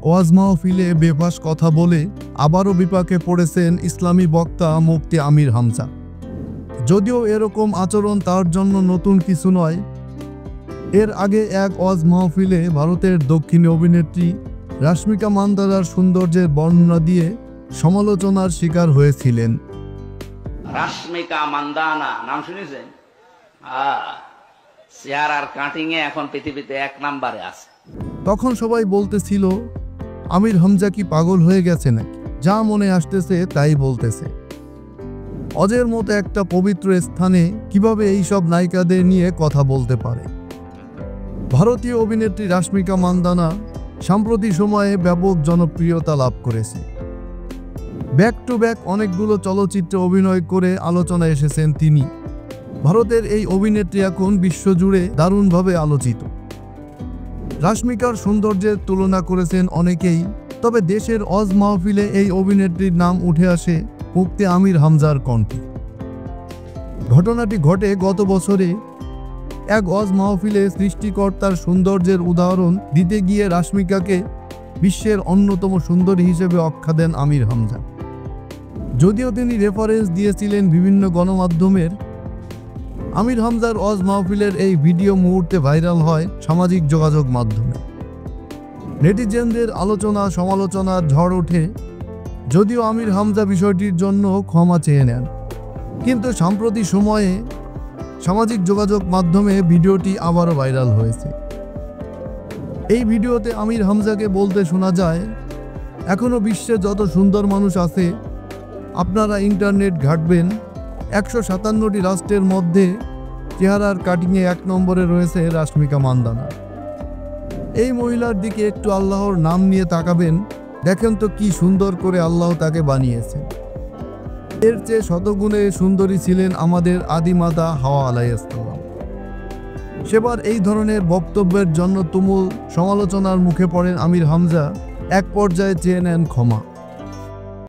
ওয়াজ মাহফিলে বেফাস কথা বলে আবারও বিপাকে পড়েছেন ইসলামী বক্তা মুফতি আমির হামজা। যদিও এরকম আচরণ তার জন্য নতুন কিছু নয়। এর আগে এক ওয়াজ মাহফিলে ভারতের দক্ষিণী অভিনেত্রী রাশমিকা মান্দানার সৌন্দর্যের বর্ণনা দিয়ে সমালোচনার শিকার হয়েছিলেন। রাশমিকা মান্দানা নাম শুনেছেন? চেহারার কাটিং এ এখন পৃথিবীতে 1 নম্বরে আছে। তখন সবাই বলতেছিল, আমির হামজা কি পাগল হয়ে গেছে নাকি? যা মনে আসতেছে তাই বলতেছে। অজের মতো একটা পবিত্র স্থানে কিভাবে এইসব নায়িকাদের নিয়ে কথা বলতে পারে? ভারতীয় অভিনেত্রী রাশমিকা মান্দানা সাম্প্রতিক সময়ে ব্যাপক জনপ্রিয়তা লাভ করেছে। ব্যাক টু ব্যাক অনেকগুলো চলচ্চিত্রে অভিনয় করে আলোচনায় এসেছেন তিনি। ভারতের এই অভিনেত্রী এখন বিশ্বজুড়ে দারুণভাবে আলোচিত। রাশমিকার সৌন্দর্যের তুলনা করেছেন অনেকেই, তবে দেশের ওয়াজ মাহফিলে এই অভিনেত্রীর নাম উঠে আসে মুফতি আমির হামজার কণ্ঠে। ঘটনাটি ঘটে গত বছরে। এক ওয়াজ মাহফিলে সৃষ্টিকর্তার সৌন্দর্যের উদাহরণ দিতে গিয়ে রাশমিকাকে বিশ্বের অন্যতম সুন্দরী হিসেবে আখ্যা দেন আমির হামজা। যদিও তিনি রেফারেন্স দিয়েছিলেন বিভিন্ন গণমাধ্যমের, আমির হামজার ওয়াজ মাহফিলের এই ভিডিও মুহূর্তে ভাইরাল হয় সামাজিক যোগাযোগ মাধ্যমে। নেটিজেনদের আলোচনা সমালোচনার ঝড় ওঠে। যদিও আমির হামজা বিষয়টির জন্য ক্ষমা চেয়ে নেন, কিন্তু সাম্প্রতিক সময়ে সামাজিক যোগাযোগ মাধ্যমে ভিডিওটি আবারও ভাইরাল হয়েছে। এই ভিডিওতে আমির হামজাকে বলতে শোনা যায়, এখনও বিশ্বে যত সুন্দর মানুষ আছে, আপনারা ইন্টারনেট ঘাঁটবেন, 157টি রাষ্ট্রের মধ্যে চেহারার কাটিংয়ে 1 নম্বরে রয়েছে রাশমিকা মান্দানা। এই মহিলার দিকে একটু আল্লাহর নাম নিয়ে তাকাবেন, দেখেন তো কি সুন্দর করে আল্লাহ তাকে বানিয়েছেন। এর চেয়ে শতগুণে সুন্দরী ছিলেন আমাদের আদিমাতা হাওয়া আলাইহিস সালাম। সেবার এই ধরনের বক্তব্যের জন্য তুমুল সমালোচনার মুখে পড়েন আমির হামজা। এক পর্যায়ে চেয়ে নেন ক্ষমা।